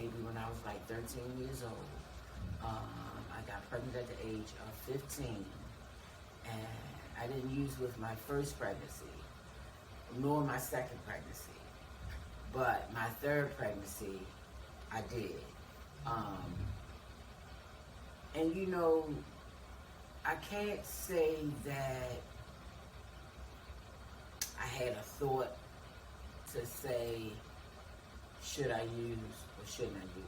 baby when I was like 13 years old. I got pregnant at the age of 15, and I didn't use with my first pregnancy, nor my second pregnancy, but my third pregnancy, I did. And you know, I can't say that I had a thought to say, should I use or shouldn't I use?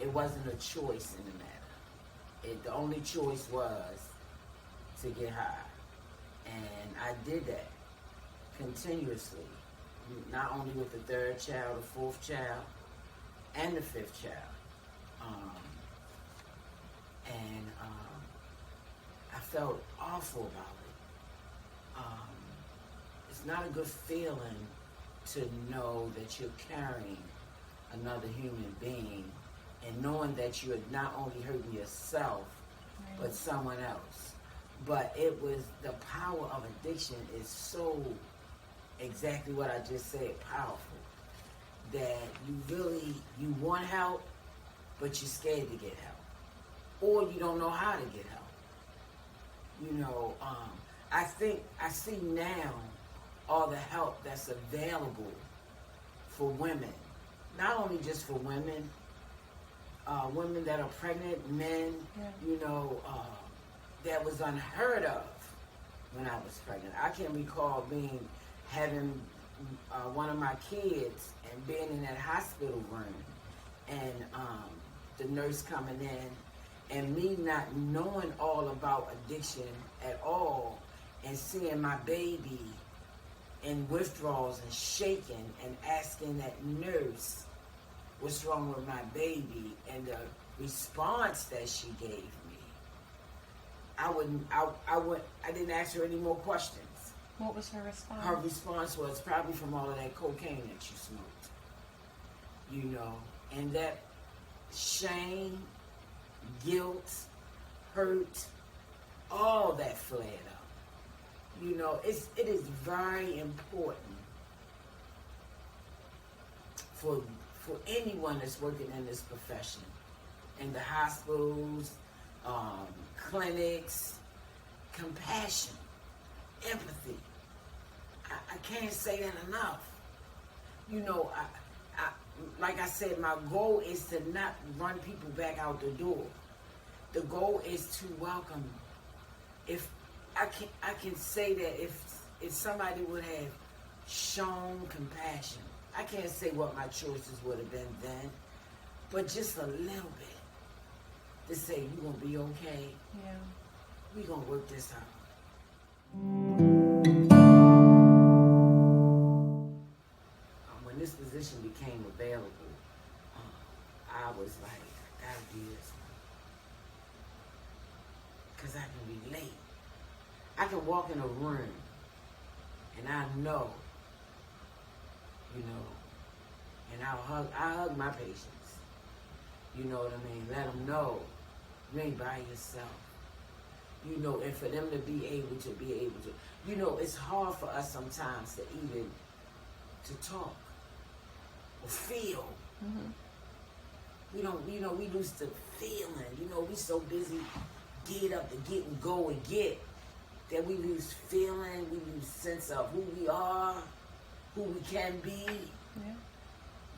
It wasn't a choice in the matter. The only choice was to get high. And I did that continuously, not only with the third child, the fourth child, and the fifth child. I felt awful about it. It's not a good feeling to know that you're carrying another human being and knowing that you're not only hurting yourself, but someone else. But it was, the power of addiction is so, exactly what I just said, powerful, that you want help, but you're scared to get help. Or you don't know how to get help. You know, I see now all the help that's available for women. Not only just for women, women that are pregnant, men, you know, that was unheard of when I was pregnant. I can recall having one of my kids and being in that hospital room and the nurse coming in and me not knowing all about addiction at all and seeing my baby in withdrawals and shaking and asking that nurse what's wrong with my baby, and the response that she gave me, I didn't ask her any more questions. What was her response? Her response was probably from all of that cocaine that you smoked. You know, and that shame, guilt, hurt, all that flared up. You know, it is very important for anyone that's working in this profession, in the hospitals, clinics, compassion, empathy. I can't say that enough. You know, like I said, my goal is to not run people back out the door. The goal is to welcome. If I can say that if somebody would have shown compassion, I can't say what my choices would have been then, but just a little bit to say, you're going to be okay. Yeah. We're going to work this out. When this position became available, I was like, I got to do this one. Because I can relate. I can walk in a room and I know, you know, and I hug my patients. You know what I mean? Let them know you ain't by yourself. You know, and for them to be able to, you know, it's hard for us sometimes to even to talk or feel. Mm-hmm. We don't, you know, we lose the feeling. You know, we so busy get up to get and go and get that we lose feeling, we lose sense of who we are, who we can be. Yeah.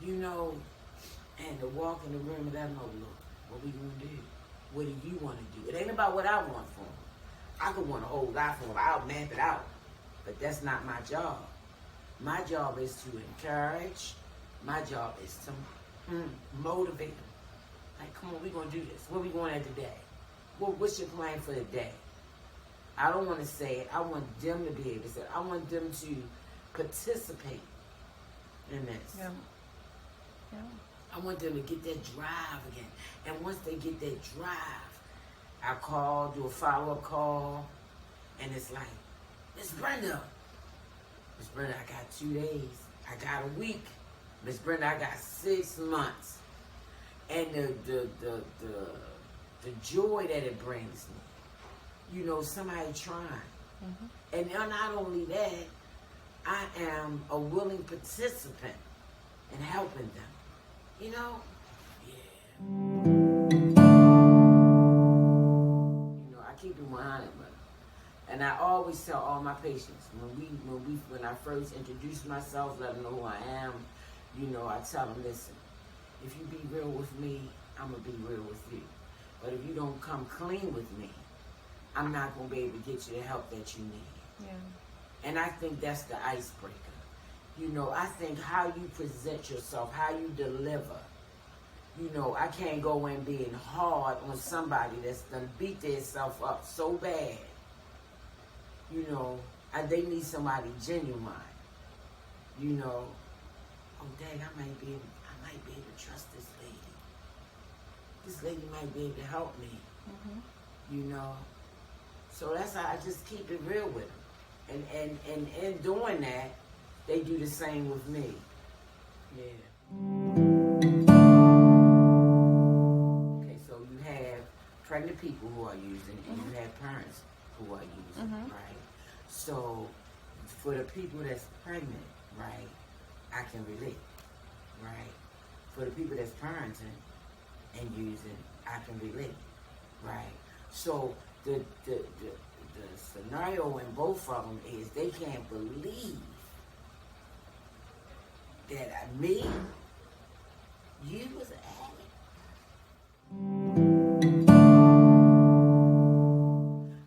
You know, and to walk in the room and let them know, look, what we gonna do? What do you want to do? It ain't about what I want for them. I could want a whole lot for them. I'll map it out. But that's not my job. My job is to encourage. My job is to motivate them. Like, come on, we're going to do this. What we going at today? What's your plan for the day? I don't want to say it. I want them to be able to say it. I want them to participate in this. Yeah. Yeah. I want them to get that drive again. And once they get that drive, I call, do a follow-up call, and it's like, Miss Brenda, I got 2 days. I got a week. Miss Brenda, I got 6 months. And the joy that it brings me, you know, somebody trying. Mm-hmm. And not only that, I am a willing participant in helping them. You know, You know, I keep it 100, and I always tell all my patients when I first introduce myself, let them know who I am. You know, I tell them, listen, if you be real with me, I'm gonna be real with you. But if you don't come clean with me, I'm not gonna be able to get you the help that you need. Yeah. And I think that's the icebreaker. You know, I think how you present yourself, how you deliver. You know, I can't go in being hard on somebody that's done beat themselves up so bad. You know, they need somebody genuine. You know, oh dang, I might be able to trust this lady. This lady might be able to help me. Mm-hmm. You know, so that's how I just keep it real with them. And in doing that, they do the same with me. Yeah. Okay, so you have pregnant people who are using, and you have parents who are using, right? So for the people that's pregnant, right, I can relate, right? For the people that's parenting and using, I can relate, right? So the scenario in both of them is they can't believe that me, you was an addict.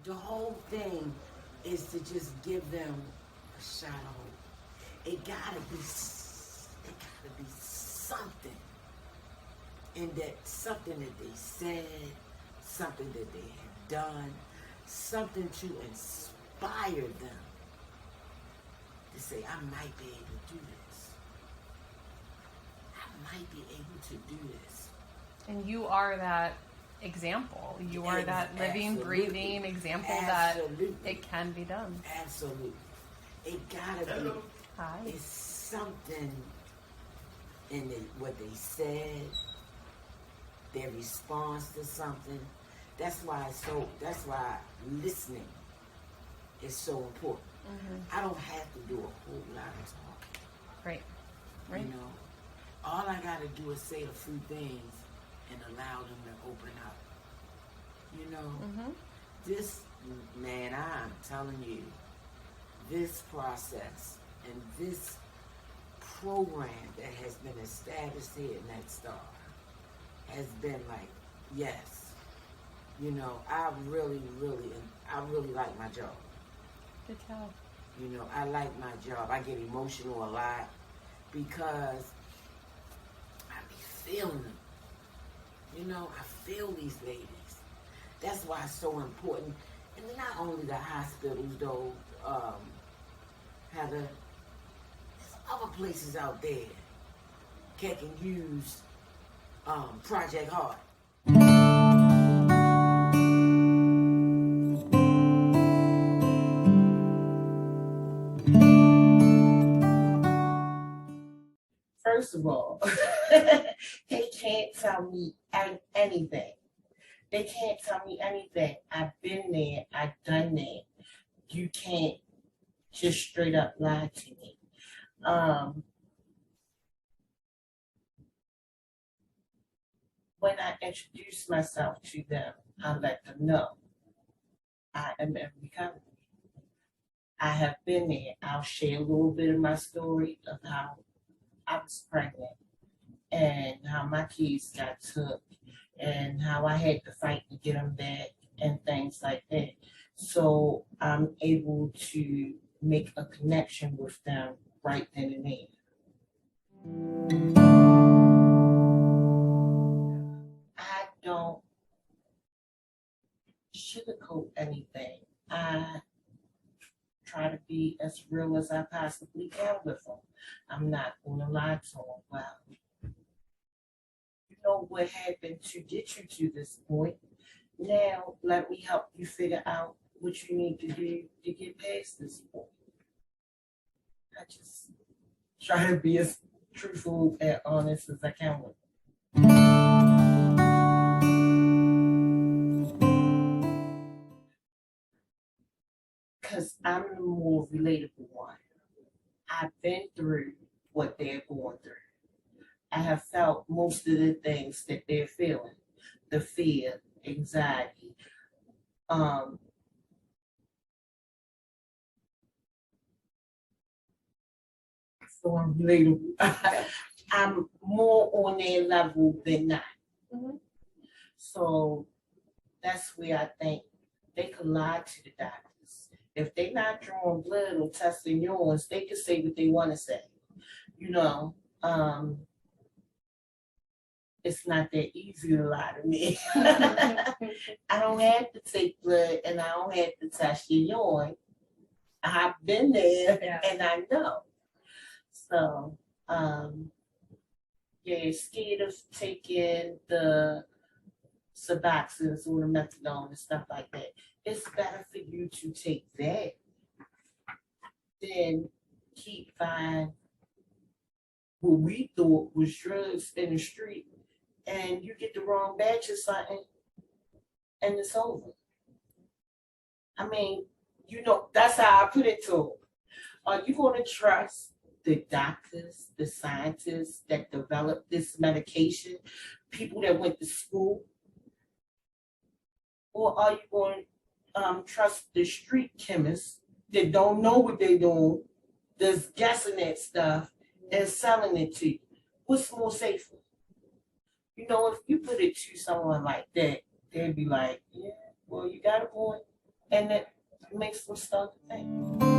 The whole thing is to just give them a shot of hope. It gotta be something, and that something that they said, something that they have done, something to inspire them to say, I might be able to do this. I might be able to do this. And you are that example. You are that living, breathing example that it can be done. Absolutely. It gotta be. Hi. It's something in what they said, their response to something. That's why listening is so important. I don't have to do a whole lot of talking. Right. You know, all I got to do is say a few things and allow them to open up. You know, this, man, I'm telling you, this process and this program that has been established here at Next Star has been like, yes. You know, I really like my job. Good job. You know, I like my job. I get emotional a lot because I be feeling them. You know, I feel these ladies. That's why it's so important. And not only the hospitals, though, Heather, there's other places out there that can use Project Heart. First of all, they can't tell me anything. They can't tell me anything. I've been there. I've done that. You can't just straight up lie to me. When I introduce myself to them, I let them know I am in recovery. I have been there. I'll share a little bit of my story of how I was pregnant and how my kids got took and how I had to fight to get them back and things like that. So I'm able to make a connection with them right then and there. I don't sugarcoat anything. I try to be as real as I possibly can with them. I'm not going to lie to them. Well, you know what happened to get you to this point. Now, let me help you figure out what you need to do to get past this point. I just try to be as truthful and honest as I can with them. Because I'm the more relatable one. I've been through what they're going through. I have felt most of the things that they're feeling, the fear, anxiety. So I'm relatable. I'm more on their level than not. Mhm. So that's where I think they could lie to the doctors. If they not drawing blood or testing yours, they can say what they want to say. You know, it's not that easy to lie to me. I don't have to take blood and I don't have to test your urine. I've been there Yeah. and I know. So, yeah, scared of taking the Suboxones or the methadone and stuff like that. It's better for you to take that than keep buying what we thought was drugs in the street and you get the wrong batch of something and it's over. I mean, that's how I put it to them. Are you going to trust the doctors, the scientists that developed this medication, people that went to school? Or are you going to trust the street chemists that don't know what they're doing, that's guessing at stuff and selling it to you? What's more safer? If you put it to someone like that, they'd be like, yeah, well, you got a point. And it makes them start to think.